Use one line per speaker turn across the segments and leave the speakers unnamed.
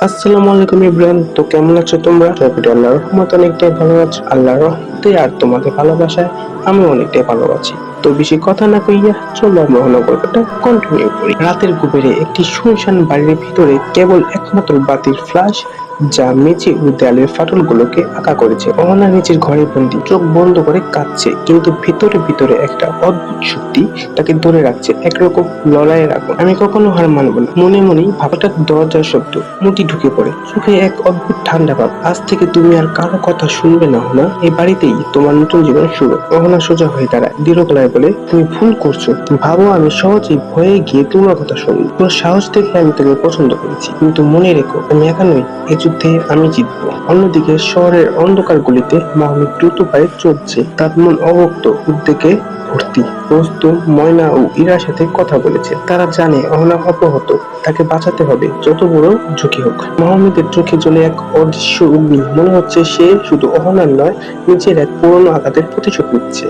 আসসালামু আলাইকুম ইব্রাহিম। তো কেমন আছো তোমরা? আল্লাহর রহমতে অনেকটাই ভালো আছি। আল্লাহর রহমতে আর তোমাদের ভালোবাসায় আমি অনেকটাই ভালো আছি। তো বেশি কথা না কইয়া চলো আমরা গল্পটা কন্টিনিউ করি। রাতের গভীরে একটি শুনশান বাড়ির ভিতরে কেবল একমাত্র বাতির ফ্ল্যাশ যা মেঝে ও দেয়ালের ফাটলগুলোকে আঁকা করেছে। অহনা নিচের ঘরে বন্দি, চোখ বন্ধ করে কাঁদছে, কিন্তু ভিতরে ভিতরে একটা অদ্ভুত শক্তি তাকে ধরে রাখছে, একরকম লড়াইয়ের আগুন। আমি কখনো হার মানব না, মনে মনেই ভাবটা। দরজার শব্দ, মুটি ঢুকে পড়ে, চোখে এক অদ্ভুত ঠান্ডা ভাব। আজ থেকে তুমি আর কারো কথা শুনবে না অহনা, এই বাড়িতেই তোমার নতুন জীবন শুরু। অহনা সোজা হয়ে দাঁড়ায়, দৃঢ় গলায় বলে, তুমি ভুল করছো। ভাবো আমি সহজেই ভয়ে গিয়ে তোমার কথা শুনি। তোর সাহস দেখে আমি তোকে পছন্দ করেছি, কিন্তু মনে রেখো আমি একা নই, এ যুদ্ধে আমি জিতবো। অন্যদিকে শহরের অন্ধকার গলিতে মাহমুদ দ্রুত পায়ে চলছে, তার মন অবক্ত উদ্বেগে ভর্তি। রোস্তম, ময়না ও ইরার সাথে কথা বলেছে। তারা জানে অহনা অপহত, তাকে বাঁচাতে হবে যত বড় ঝুঁকি হোক। মাহমুদের চোখে জ্বলে এক অদৃশ্য অগ্নি, মনে হচ্ছে সে শুধু অহনার নয়, নিজের এক পুরনো আঘাতের প্রতিশোধ নিচ্ছে।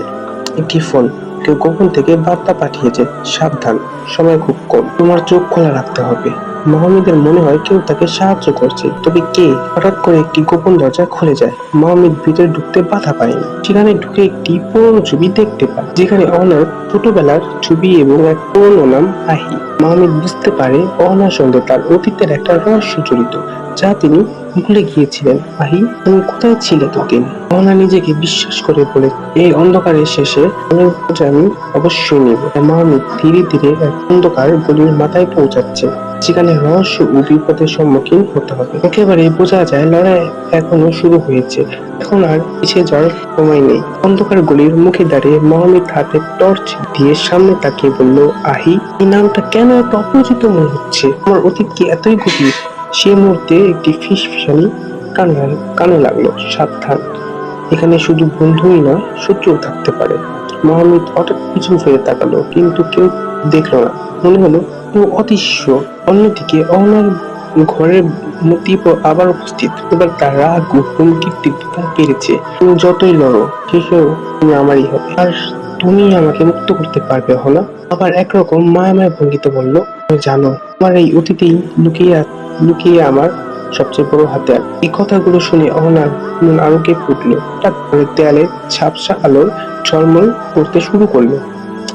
একটি ফোন, কেউ গোপন থেকে বার্তা পাঠিয়েছে, সাবধান, সময় খুব কম, তোমার চোখ খোলা রাখতে হবে। মাহমুদের মনে হয় কেউ তাকে সাহায্য করছে, তবে কে? হঠাৎ করে একটি গোপন দরজা খুলে যায়। মাহমুদ ভিতরে ঢুকতে বাধা পায়নি। সেখানে ঢুকে একটি পুরনো ছবি দেখতে পায়, যেখানে অহনার ছোটবেলার ছবি এবং এক পুরনো নাম আহি। মাহমুদ বুঝতে পারে অহনার সঙ্গে তার অতীতের একটা রহস্য জড়িত, যা তিনি ভুলে গিয়েছিলেন। আহি, তুমি কোথায় ছিলে এতদিন? অহনা নিজেকে বিশ্বাস করে বলে, এই অন্ধকারের শেষে আমি অবশ্যই নেব। মাহমুদ ধীরে ধীরে এক অন্ধকার গলির মাথায় পৌঁছাচ্ছে, যেখানে রহস্য ও বিপদের সম্মুখীন হতে হবে। একেবারে বোঝা যায় লড়াই এখনো শুরু হয়েছে, এখন আর পিছিয়ে যাওয়ার সময় নেই। অন্ধকার গলির মুখে দাঁড়িয়ে মাহমুদ হাতে টর্চ দিয়ে সামনে তাকিয়ে বলল, আহি, এই নামটা কেন এত অপরিচিত মনে হচ্ছে? আমার অতীত কি এতই গভীর? সে মুহূর্তে একটি ফিসফিসানি কানে লাগলো, সাবধান, এখানে শুধু বন্ধুই নয়, শত্রুও থাকতে পারে। মাহমুদ হঠাৎ পিছন ফিরে তাকালো, কিন্তু কেউ দেখলো না। মনে হলো কেউ অদৃশ্য। অন্যদিকে অহনার ঘরের মতিব আবার উপস্থিত। এবার তার রাগ ও হুমকির তীব্রতা বেড়েছে। তুমি যতই লড়ো, শেষেও তুমি আমারই হবে, আর তুমি আমাকে মুক্ত করতে পারবে অহনা। আবার একরকম মায়াময় ভঙ্গিতে বলল, তুমি জানো আমার এই অতীতেই লুকিয়ে আমার সবচেয়ে বড় হাতিয়ার। এই কথাগুলো শুনে অহনার মন আরো কেঁপে উঠল। হঠাৎ করে দেয়ালে ঝাপসা আলোর ঝলমল করতে শুরু করলো,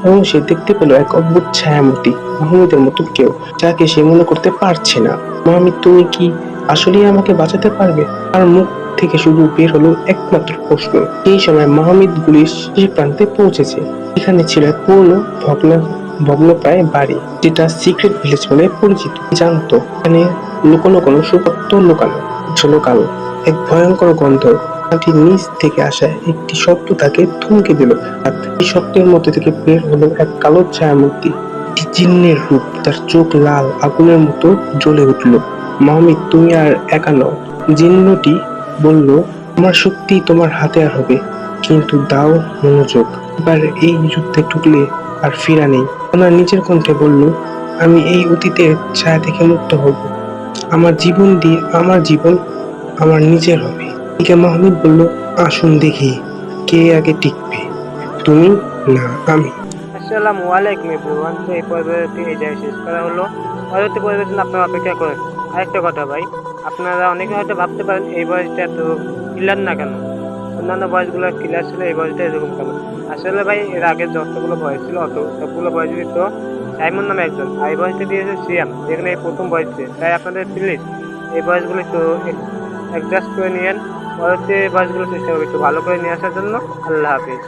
এবং সে দেখতে পেল এক অদ্ভুত ছায়ামূর্তি, মাহমুদের মতো কেউ, যাকে সে মনে করতে পারছে না। মাহমুদ, তুমি কি আসলেই আমাকে বাঁচাতে পারবে? তার মুখ থেকে শুধু বের হলো একমাত্র প্রশ্ন। এই সময় মাহমুদ গুলির শেষ প্রান্তে পৌঁছেছে। এখানে ছিল এক পুরনো ভগ্নপ্রায় বাড়ি, যেটা সিক্রেট ভিলেজ বলে পরিচিত। জানতো এখানে লুকোনো কোনো সুসত্য লুকানো কালো এক ভয়ঙ্কর গন্ধ। মাটির নিচ থেকে আসা একটি শব্দ তাকে থমকে দিল। আর এই শব্দের মধ্যে থেকে বের হলো এক কালো ছায়ামূর্তি, একটি জিন্নের রূপ। তার চোখ লাল আগুনের মতো জ্বলে উঠল। মাহমুদ, তুমি আর একা নও। জিন্নটি বলল, আমার শক্তি তোমার হাতে আর হবে, কিন্তু দাও মনোযোগ। এবার এই যুদ্ধে ঢুকলে আর ফেরা নেই। ওনার নিজের কণ্ঠে বলল, আমি এই অতীতের ছায়া থেকে মুক্ত হব। আমার জীবন আমার নিজের হবে। এদিকে মাহমুদ বলল, আসুন দেখি কে আগে টিকবে, তুমি না আমি।
আসসালামু আলাইকুম এভরিওয়ান। তো এই পর্বটি এই জায়গায় শেষ করা হলো। পরবর্তী পর্বের জন্য আপনারা অপেক্ষা করেন। আরেকটা কথা ভাই, আপনারা অনেকে হয়তো ভাবতে পারেন এই বয়সটা এত ক্লিয়ার না কেন, অন্যান্য বয়সগুলো ক্লিয়ার ছিল, এই বয়সটা এরকম কেন? আসলে ভাই এর আগে যতগুলো বয়স ছিল সবগুলো বয়স দিত সাইমন নামে একজন, আর এই বয়সটা দিয়েছে সিয়াম, যেখানে এই প্রথম বয়স ছিল। তাই আপনাদের প্লিজ এই বয়সগুলো একটু অ্যাডজাস্ট করে নিয়েন। পরবর্তী বয়সগুলো চেষ্টা করবেন একটু ভালো করে নিয়ে আসার জন্য। আল্লাহ হাফিজ।